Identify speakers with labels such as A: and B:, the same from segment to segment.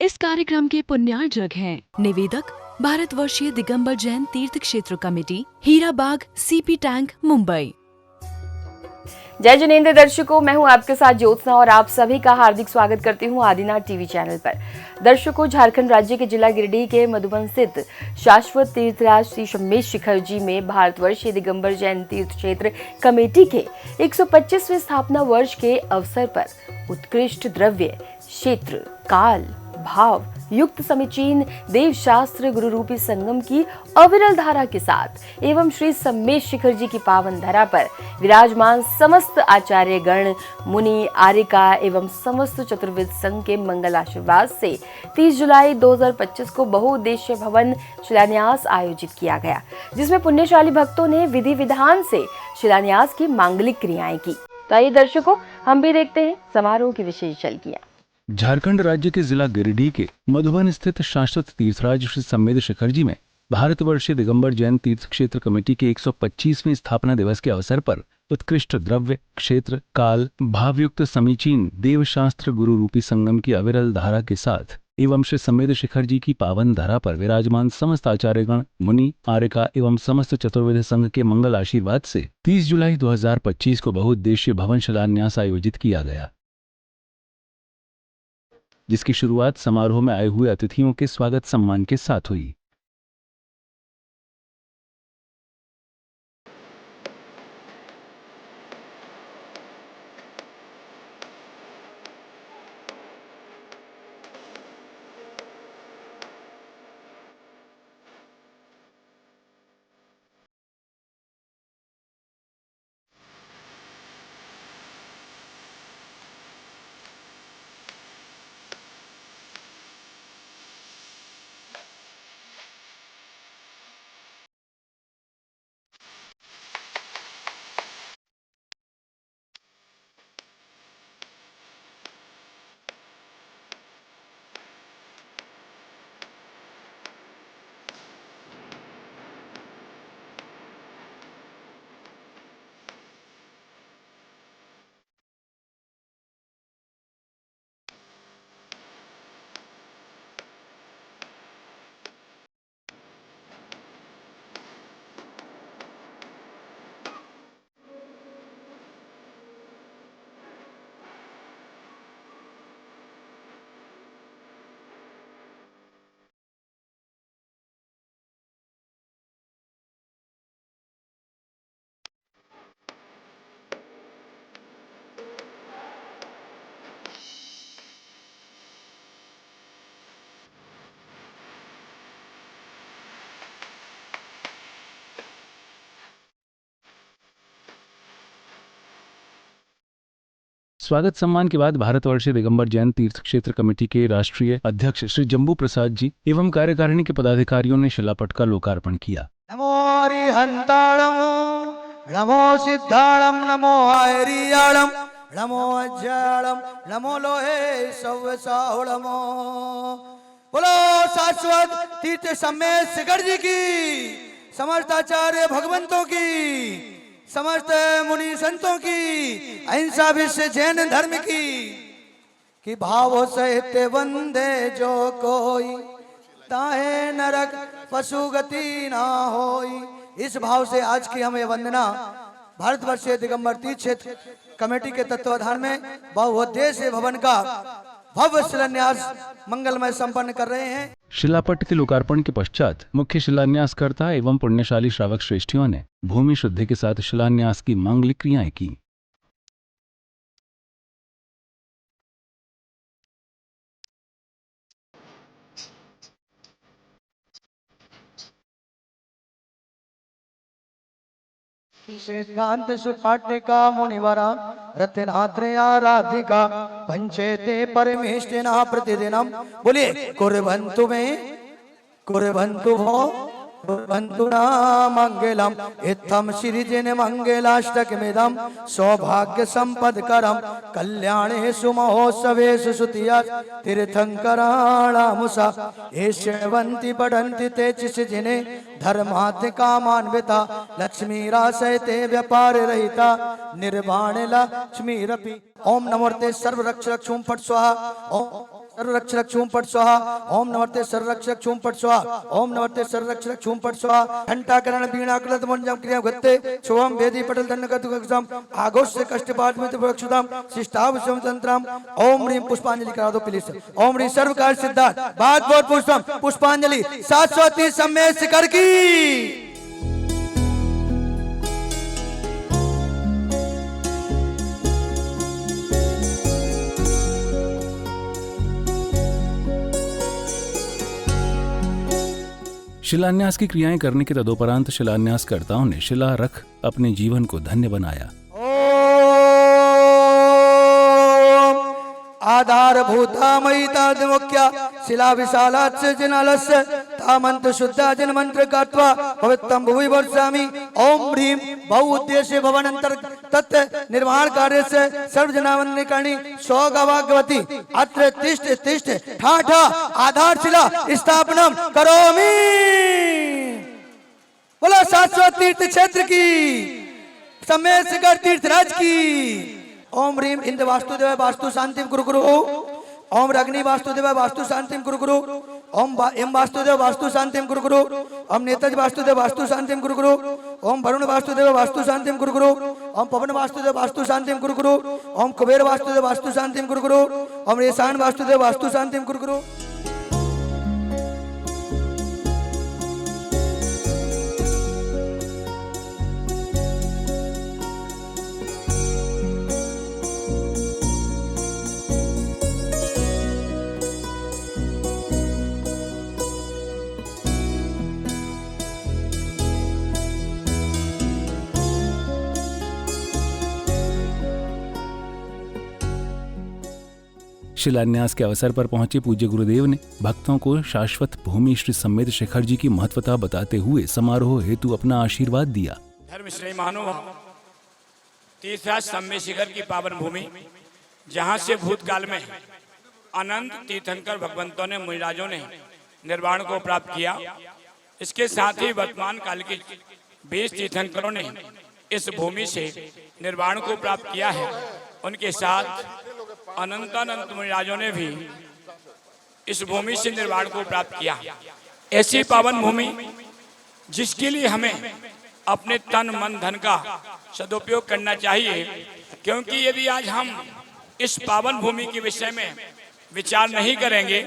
A: इस कार्यक्रम के पुण्यार्जक हैं निवेदक भारतवर्षीय दिगंबर जैन तीर्थ क्षेत्र कमेटी, हीरा बाग, सीपी टैंक, मुंबई।
B: जय जिनेंद्र दर्शकों, मैं हूं आपके साथ ज्योत्सना और आप सभी का हार्दिक स्वागत करती हूं आदिनाथ टीवी चैनल पर। दर्शकों, झारखंड राज्य के जिला गिरिडीह के मधुबन स्थित शाश्वत तीर्थराज श्री सम्मेश शिखर जी में भारतवर्षीय दिगंबर जैन तीर्थ क्षेत्र कमेटी के 125वें स्थापना वर्ष के अवसर पर उत्कृष्ट द्रव्य, क्षेत्र, काल, भाव युक्त समीचीन देव शास्त्र गुरु रूपी संगम की अविरल धारा के साथ एवं श्री सम्मेश शिखर जी की पावन धरा पर विराजमान समस्त आचार्य गण, मुनि, आर्यिका एवं समस्त चतुर्वेद संघ के मंगल आशीर्वाद से 30 जुलाई 2025 को बहुउद्देश्य भवन शिलान्यास आयोजित किया गया, जिसमें पुण्यशाली भक्तों ने विधि विधान से शिलान्यास की मांगलिक क्रियाएं की। तो आइए दर्शकों, हम भी देखते हैं समारोह की विशेष झलकियां।
C: झारखंड राज्य के जिला गिरिडीह के मधुबन स्थित शाश्वत तीर्थराज श्री सम्मेद शिखर जी में भारतवर्षीय दिगंबर जैन तीर्थ क्षेत्र कमेटी के 125वें स्थापना दिवस के अवसर पर उत्कृष्ट द्रव्य, क्षेत्र, काल, भावयुक्त समीचीन देव शास्त्र गुरु रूपी संगम की अविरल धारा के साथ एवं श्री सम्मेद शिखर जी की पावन धरा पर विराजमान समस्त आचार्यगण, मुनि, आर्यिका एवं समस्त चतुर्वेद संघ के मंगल आशीर्वाद से 30 जुलाई 2025 को बहुउद्देश्य भवन शिलान्यास आयोजित किया गया, जिसकी शुरुआत समारोह में आए हुए अतिथियों के स्वागत सम्मान के साथ हुई। स्वागत सम्मान के बाद भारतवर्षीय दिगंबर जैन तीर्थ क्षेत्र कमेटी के राष्ट्रीय अध्यक्ष श्री जम्बू प्रसाद जी एवं कार्यकारिणी के पदाधिकारियों ने शिलापट का लोकार्पण किया।
D: नमो हरिहंताणम, नमो सिद्धाणम, नमो आयरियाणम, नमो अज्जाणम, नमो लोहे सव्यसाहुणम। बोलो शाश्वत तीर्थ सम्मेद शिखर जी की, समस्त आचार्य भगवंतों की, समस्त मुनि संतों की, अहिंसा विश्व जैन धर्म की भाव सहित वंदे जो कोई, ताहे नरक पशु गति ना होई। इस भाव से आज की हमें वंदना भारतवर्षीय दिगंबर तीर्थ क्षेत्र कमेटी के तत्वाधान में बहुउद्देश्य भवन का भव्य शिलान्यास मंगलमय संपन्न कर रहे हैं।
C: शिलापट के लोकार्पण के पश्चात मुख्य शिलान्यासकर्ता एवं पुण्यशाली श्रावक श्रेष्ठियों ने भूमि शुद्धि के साथ शिलान्यास की मांगलिक क्रियाएं की।
D: शेषकांत सुपाटिका मुनिवरा रत्नात्रया राधिका पंचेते परमेष्टिना प्रतिदिनम। बोलिए कुर्वन्तु मे कुर्वन्तु भो कुर्वन्तु ना मंगलम इत्थम श्रीजन मंगलाष्टकमिदम सौभाग्य संपदकरम कल्याणेषु महोत्सवेषु सुतिया तीर्थंकराणामुषा एष्यवन्ति पठन्ति ते चिषजिने धर्माद्य कामान्विता लक्ष्मीराशयते व्यापार रहिता निर्वाण लक्ष्मीरपि। ओम नमोर्ते सर्व रक्ष रक्षुम फट स्वाहा। सर्वरक्षक छूम पट स्वाहा ओम नमस्ते सर्वरक्षक छूम पट स्वाहा ओम नमस्ते सर्वरक्षक छूम पट स्वाहा घंटाकरण बीणा कुलत मंजम क्रिया गत्ते शुभम वेदी पटल दंड कतुकम आघोष्य कष्टपाठ में प्रक्षुतम शिष्टाव स्वतंत्रम ओम ह्रीं पुष्पांजलि करा दो प्लीज ओम ह्रीं सर्वकार सिद्धार्थ भागवत पुष्पम पुष्पांजलि 730 समय शिखर की
C: शिलान्यास की क्रियाएं करने के तदोपरांत शिलान्यासकर्ताओं ने शिला रख अपने जीवन को धन्य बनाया।
D: आधार भूतामयी तादमुख्या शिला विशालाच्च जिनालस्य तामंत्र शुद्धा जिन मंत्र गात्वा भवित्तम भुवि वर्षामि ओम ह्रीं बहुउद्देश्य भवनंतर तत् निर्माण कार्य से सर्वजनावन्यकर्णी सौगवागवती अत्र तिष्ठ तिष्ठ ठाठा आधारशिला स्थापनम करोमि। बोलो शाश्वत तीर्थ क्षेत्र की समय शिखर तीर्थराज की। ओम ह्रीं इंद्र वास्तुदेव वास्तु शांतिम कुरु कुरु ओम अग्नि वास्तुदेव वास्तु शांतिम कुरु कुरु ओम एम वास्तुदेव वास्तु शांतिम कुरु कुरु ओम नेतज वास्तुदेव वास्तु शांतिम कुरु कुरु ओम वरुण वास्तुदेव वास्तु शांतिम कुरु कुरु ओम पवन वास्तुदेव वास्तु शांतिम कुरु कुरु ओम कुबेर वास्तुदेव वास्तु शांतिम कुरु कुरु ओम ईशान वास्तुदेव वास्तु शांतिम कुरु कुरु।
C: शिलान्यास के अवसर पर पहुंचे पूज्य गुरुदेव ने भक्तों को शाश्वत भूमि श्री सम्मेद शेखर जी की महत्वता बताते हुए समारोह हेतु अपना आशीर्वाद दिया।
E: धर्म श्रेय महानुभाव तीर्थराज सम्मेद शिखर की पावन भूमि जहाँ से भूतकाल में अनंत तीर्थंकर भगवंतों ने मुनिराजों ने निर्वाण को प्राप्त किया, इसके साथ ही वर्तमान काल के 20 तीर्थंकरों ने इस भूमि से निर्वाण को प्राप्त किया है। उनके साथ अनंतानंत मुनिराजों ने भी इस भूमि से निर्वाण को प्राप्त किया। ऐसी पावन भूमि जिसके लिए हमें अपने तन मन धन का सदुपयोग करना चाहिए, क्योंकि यदि आज हम इस पावन भूमि के विषय में विचार नहीं करेंगे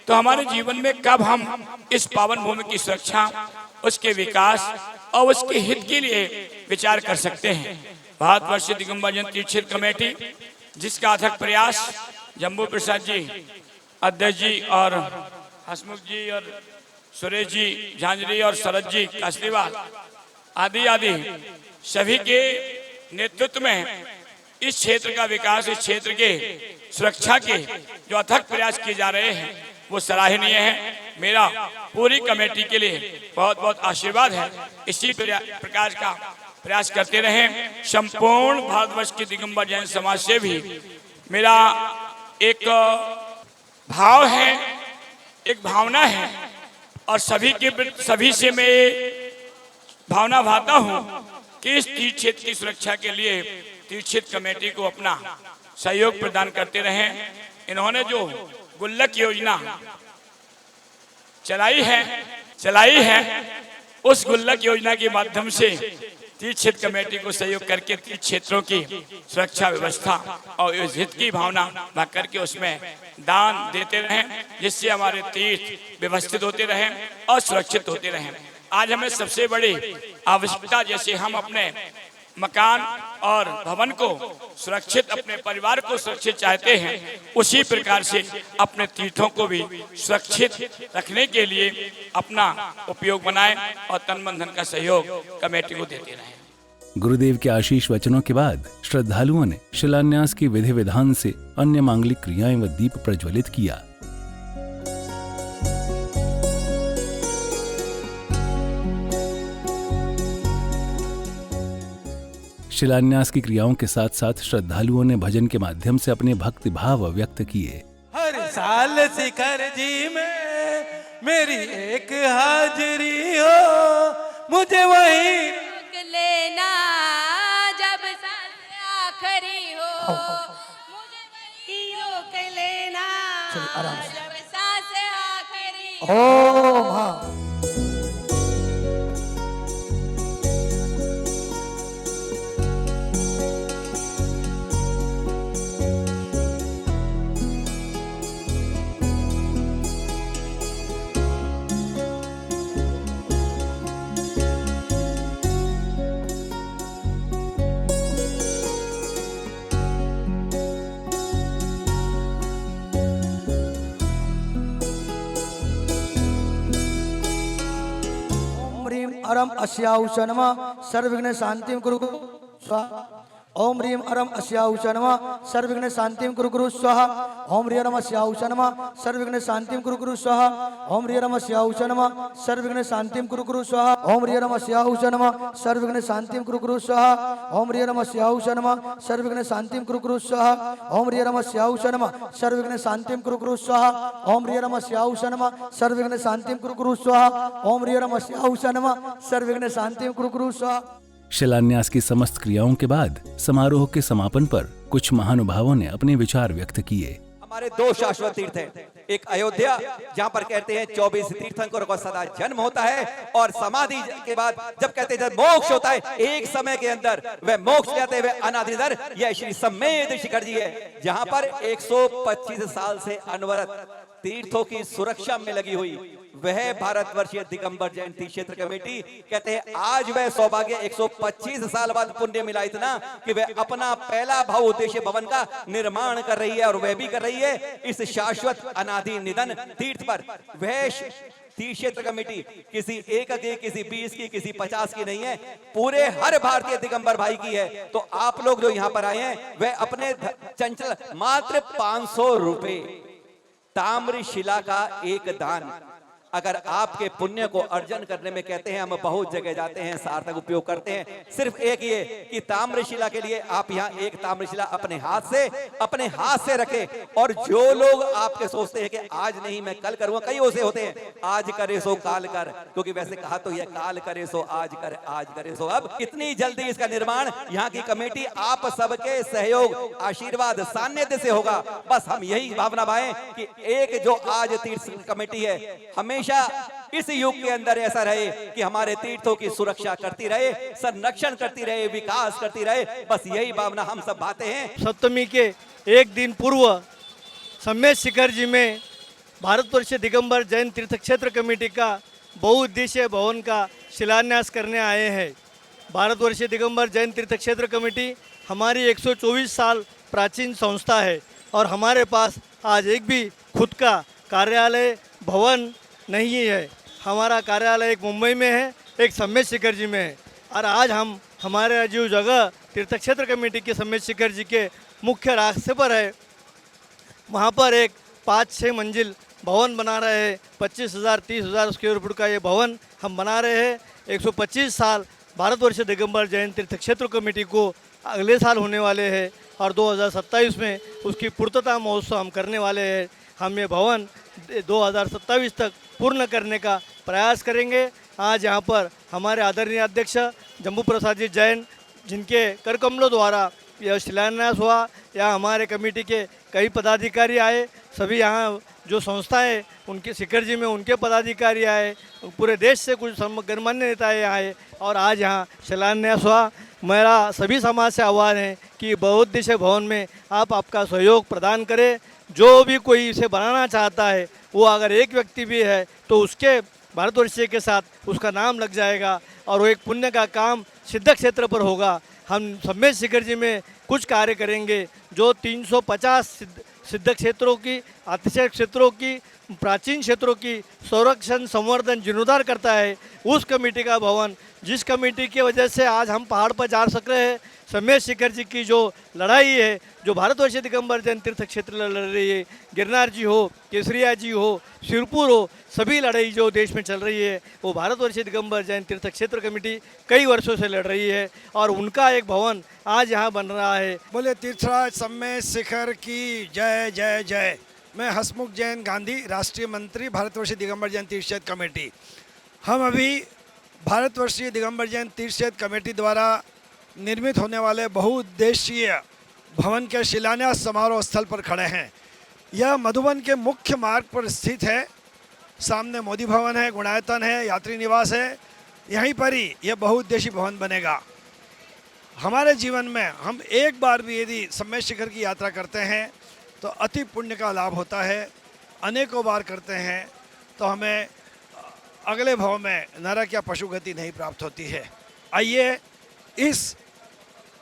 E: तो हमारे जीवन में कब हम इस पावन भूमि की सुरक्षा, उसके विकास और उसके हित के लिए विचार कर सकते हैं। भारतवर्ष दिगंबर जयंती तीर्थ क्षेत्र कमेटी जिसका अथक प्रयास जम्बू प्रसाद जी अध्यक्ष जी और हसमुख जी और सुरेश जी झांझरी और शरद जी कासलीवाल आदि आदि सभी के नेतृत्व में इस क्षेत्र का विकास, इस क्षेत्र के सुरक्षा के जो अथक प्रयास किए जा रहे हैं वो सराहनीय है। मेरा पूरी कमेटी के लिए बहुत बहुत आशीर्वाद है। इसी प्रकार का प्रयास करते रहें। संपूर्ण भारतवर्ष के दिगंबर जैन समाज से भी मेरा एक भाव है, एक भावना है और सभी से मैं भावना भाता हूँ कि इस तीर्थ क्षेत्र की सुरक्षा के लिए तीर्थ क्षेत्र कमेटी को अपना सहयोग प्रदान करते रहें। इन्होंने जो गुल्लक योजना चलाई है उस गुल्लक योजना के माध्यम से तीर्थ क्षेत्र कमेटी को सहयोग करके तीर्थ क्षेत्रों की सुरक्षा व्यवस्था और इस हित की भावना न करके उसमें दान देते रहें, जिससे हमारे तीर्थ व्यवस्थित होते रहें और सुरक्षित होते रहें। आज हमें सबसे बड़ी आवश्यकता, जैसे हम अपने मकान और भवन को सुरक्षित, अपने परिवार को सुरक्षित चाहते हैं, उसी प्रकार से अपने तीर्थों को भी सुरक्षित रखने के लिए अपना उपयोग बनाएं और तन मन धन का सहयोग कमेटी को देते रहें।
C: गुरुदेव के आशीष वचनों के बाद श्रद्धालुओं ने शिलान्यास की विधि विधान से अन्य मांगलिक क्रियाएं व दीप प्रज्वलित किया। शिलान्यास की क्रियाओं के साथ साथ श्रद्धालुओं ने भजन के माध्यम से अपने भक्ति भाव व्यक्त किए।
F: हर साल शिखर जी में मेरी एक हाजिरी हो, मुझे वही
G: रोक लेना जब साल आखिरी हो, मुझे वही रोक लेना
D: चलिए आराम से।
G: जब सांस आखिरी
D: ओम हाँ। अरम अस्याहुष नमः सर्वविघ्न शांतिं कुरु स्वाहा। ओम ह्रीं अरम अस्याहुष नमः सर्वविघ्न शांतिं कुरु स्वाहा। ओम ह्रीं अरम अस्याहुष नमः सर्वविघ्न शांतिं कुरु स्वाहा। ओम ह्रीं अरम अस्याहुष नमः सर्वविघ्न शांतिं कुरु स्वाहा। ओम ह्रीं अरम अस्याहुष नमः सर्वविघ्न शांतिं कुरु स्वाहा। ओम ह्रीं अरम अस्याहुष नमः सर्वविघ्न शांतिं कुरु स्वाहा। ओम ह्रीं अरम अस्याहुष नमः सर्वविघ्न शांतिं कुरु स्वाहा। ओम ह्रीं अरम अस्याहुष नमः सर्वविघ्न शांतिं कुरु स्वाहा। ओम ह्रीं अरम अस्याहुष नमः सर्वविघ्न शांतिं कुरु स्वाहा।
C: शिलान्यास की समस्त क्रियाओं के बाद समारोह के समापन पर कुछ महानुभावों ने अपने विचार व्यक्त किए।
H: हमारे दो शाश्वत तीर्थ हैं, एक अयोध्या जहां पर कहते हैं 24 तीर्थंकरों का सदा जन्म होता है, और समाधि के बाद जब कहते हैं जब मोक्ष होता है, एक समय के अंदर वह मोक्ष जाते हुए अनादिधर, यह श्री सम्मेद शिखर जी है, जहां पर 125 साल से अनवरत तीर्थों की सुरक्षा में लगी हुई वह भारतवर्षीय दिगंबर जैन तीर्थ क्षेत्र कमेटी कहते हैं आज वह सौभाग्य 125 साल बाद पुण्य मिला इतना कि वह अपना पहला भाव उद्देश्य भवन का निर्माण कर रही है, और वह भी कर रही है इस शाश्वत अनादि निधन तीर्थ पर। वह तीर्थ क्षेत्र कमेटी किसी एक की, किसी 20 की, किसी 50 की नहीं है, पूरे हर भारतीय दिगंबर भाई की है। तो आप लोग जो यहाँ पर आए हैं वह अपने चंचल मात्र 500 रुपए ताम्र शिला का एक दान, अगर आपके पुण्य को अर्जन करने में कहते हैं हम बहुत जगह जाते हैं, सार्थक उपयोग करते हैं, सिर्फ एक ये कि ताम्रशिला के लिए आप यहाँ एक ताम्रशिला अपने हाथ से रखें। और जो लोग आपके सोचते हैं कि आज नहीं मैं कल करूंगा, कई ऐसे होते हैं आज करे सो काल कर, क्योंकि वैसे कहा तो यह काल करे सो आज कर, आज करे सो अब। इतनी जल्दी इसका निर्माण यहाँ की कमेटी आप सबके सहयोग आशीर्वाद सान्निध्य से होगा। बस हम यही भावना भाएं कि एक जो आज तीर्थ कमेटी है हमेशा इस युग के अंदर ऐसा रहे कि हमारे तीर्थों की सुरक्षा करती रहे, संरक्षण करती रहे, विकास करती रहे, बस यही भावना हम सब बातें हैं।
I: सप्तमी के एक दिन पूर्व सम्मेद शिखर जी में भारतवर्षीय दिगंबर जैन तीर्थ क्षेत्र कमेटी का बहुउद्देशीय भवन का शिलान्यास करने आए हैं। भारतवर्षीय दिगंबर जैन तीर्थ क्षेत्र कमेटी हमारी 124 साल प्राचीन संस्था है, और हमारे पास आज एक भी खुद का कार्यालय भवन नहीं है। हमारा कार्यालय एक मुंबई में है, एक सम्मेद शिखर जी में है, और आज हम हमारे जो जगह तीर्थ क्षेत्र कमेटी के सम्मेद शिखर जी के मुख्य रास्ते पर है, वहाँ पर एक 5-6 मंजिल भवन बना रहे हैं। 25,000-30,000 स्क्वायर फुट का ये भवन हम बना रहे हैं। 125 साल भारतवर्षीय दिगंबर जैन तीर्थ क्षेत्र कमेटी को अगले साल होने वाले हैं, और 2027 में उसकी पूर्तता महोत्सव हम करने वाले हैं। हम ये भवन 2027 तक पूर्ण करने का प्रयास करेंगे। आज यहाँ पर हमारे आदरणीय अध्यक्ष जम्बू प्रसाद जी जैन, जिनके कर कमलों द्वारा यह शिलान्यास हुआ, यहाँ हमारे कमेटी के कई पदाधिकारी आए, सभी यहाँ जो संस्थाएं उनके शिखर जी में उनके पदाधिकारी आए, पूरे देश से कुछ गणमान्य नेताएँ आए, और आज यहाँ शिलान्यास हुआ। मेरा सभी समाज से आह्वान है कि बहुउद्देशीय भवन में आप आपका सहयोग प्रदान करें। जो भी कोई इसे बनाना चाहता है, वो अगर एक व्यक्ति भी है तो उसके भारतवर्षीय के साथ उसका नाम लग जाएगा, और वो एक पुण्य का काम सिद्ध क्षेत्र पर होगा। हम सम्मेद शिखर जी में कुछ कार्य करेंगे जो 350 सिद्ध क्षेत्रों की, अतिशय क्षेत्रों की, प्राचीन क्षेत्रों की संरक्षण संवर्धन जीर्णोद्धार करता है। उस कमेटी का भवन, जिस कमेटी की वजह से आज हम पहाड़ पर जा सक रहे हैं, सम्मेद शिखर जी की जो लड़ाई है, जो भारतवर्षीय दिगंबर जैन तीर्थ क्षेत्र लड़ रही है, गिरनार जी हो, केसरिया जी हो, सिरपुर हो, सभी लड़ाई जो देश में चल रही है वो भारतवर्षीय दिगंबर जैन तीर्थ क्षेत्र कमेटी कई वर्षों से लड़ रही है, और उनका एक भवन आज यहाँ बन रहा है।
J: बोले तीर्थराज सम्मेद शिखर की जय जय जय। मैं हसमुख जैन गांधी, राष्ट्रीय मंत्री, भारतवर्षीय दिगंबर जैन तीर्थ क्षेत्र कमेटी। हम अभी भारतवर्षीय दिगंबर जैन तीर्थ क्षेत्र कमेटी द्वारा निर्मित होने वाले बहुउद्देशीय भवन के शिलान्यास समारोह स्थल पर खड़े हैं। यह मधुबन के मुख्य मार्ग पर स्थित है। सामने मोदी भवन है, गुणायतन है, यात्री निवास है। यहीं पर ही यह बहुउद्देशीय भवन बनेगा। हमारे जीवन में हम एक बार भी यदि सम्मेद शिखर की यात्रा करते हैं तो अति पुण्य का लाभ होता है। अनेकों बार करते हैं तो हमें अगले भाव में नरक या पशु गति नहीं प्राप्त होती है। आइए इस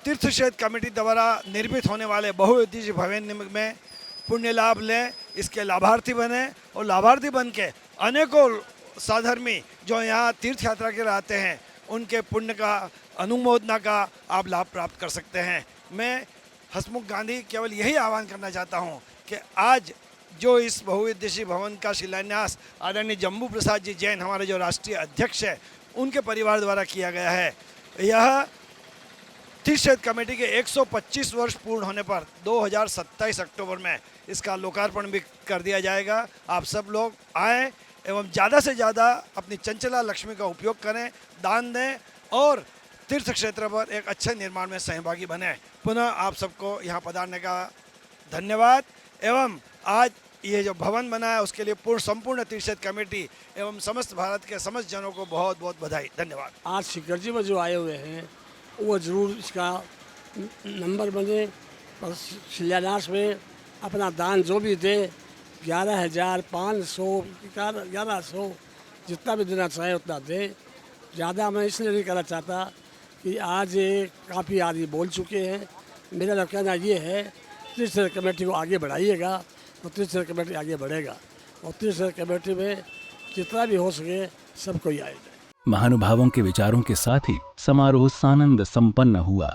J: तीर्थ क्षेत्र कमेटी द्वारा निर्मित होने वाले बहुउद्देशीय भवन में पुण्य लाभ लें, इसके लाभार्थी बने और लाभार्थी बन के अनेकों साधर्मी जो यहाँ तीर्थ यात्रा के लिए आते हैं उनके पुण्य का अनुमोदना का आप लाभ प्राप्त कर सकते हैं। मैं हसमुख गांधी केवल यही आह्वान करना चाहता हूँ कि आज जो इस बहुउद्देशीय भवन का शिलान्यास आदरणीय जम्बू प्रसाद जी जैन हमारे जो राष्ट्रीय अध्यक्ष हैं उनके परिवार द्वारा किया गया है। यह तीर्थ क्षेत्र कमेटी के 125 वर्ष पूर्ण होने पर 2027 अक्टूबर में इसका लोकार्पण भी कर दिया जाएगा। आप सब लोग आएँ एवं ज़्यादा से ज़्यादा अपनी चंचला लक्ष्मी का उपयोग करें, दान दें और तीर्थ क्षेत्र पर एक अच्छे निर्माण में सहभागी बने। पुनः आप सबको यहाँ पधारने का धन्यवाद एवं आज ये जो भवन बना है उसके लिए संपूर्ण तीर्थ क्षेत्र कमेटी एवं समस्त भारत के समस्त जनों को बहुत बहुत बधाई, धन्यवाद।
K: आज शिखर जी में जो आए हुए हैं वो ज़रूर इसका नंबर बने और शिलान्यास में अपना दान जो भी दे 11,500 1100 जितना भी देना चाहे उतना दे। ज़्यादा मैं इसलिए नहीं करना चाहता कि आज ये काफ़ी आदमी बोल चुके हैं। मेरा कहना ये है तीर्थ क्षेत्र कमेटी को आगे बढ़ाइएगा तो तीर्थ क्षेत्र कमेटी आगे बढ़ेगा और तीर्थ क्षेत्र कमेटी में जितना भी हो सके सब कोई आएगा।
C: महानुभावों के विचारों के साथ ही समारोह सानंद संपन्न हुआ।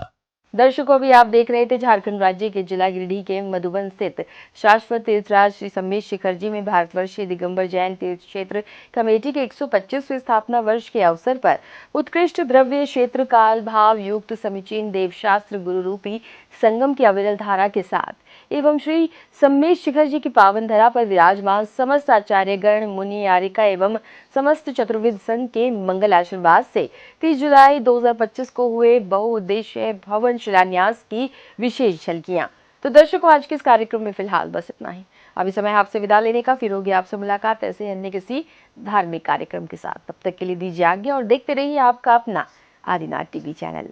B: दर्शकों, अभी आप देख रहे थे झारखंड राज्य के जिला गिरिडीह के मधुबन स्थित शाश्वत तीर्थराज श्री सम्मेद शिखर जी में भारतवर्षीय दिगंबर जैन तीर्थ क्षेत्र कमेटी के 125वें स्थापना वर्ष के अवसर पर उत्कृष्ट द्रव्य क्षेत्र काल भाव युक्त समीचीन देवशास्त्र गुरु रूपी संगम की अविरल धारा के साथ एवं श्री सम्मेद शिखर जी की पावन धरा पर विराजमान समस्त आचार्य गण मुनि यारिका एवं समस्त चतुर्विद संघ के मंगल आशीर्वाद से 30 जुलाई 2025 को हुए बहुउद्देशीय भवन शिलान्यास की विशेष झलकियां। तो दर्शकों, आज के इस कार्यक्रम में फिलहाल बस इतना ही। अभी समय आपसे विदा लेने का, फिर होगी आपसे मुलाकात ऐसे अन्य किसी धार्मिक कार्यक्रम के साथ। तब तक के लिए दीजिए आज्ञा और देखते रहिए आपका अपना आदिनाथ टीवी चैनल।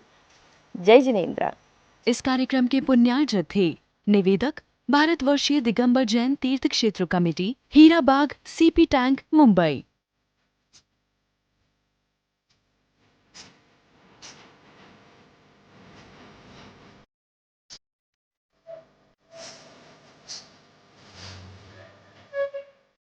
B: जय जिनेंद्र।
A: इस कार्यक्रम के पुण्यार्जक थे निवेदक Bharatvarshiya Digambar Jain Tirth Kshetra committee, Hirabag, CP tank, Mumbai.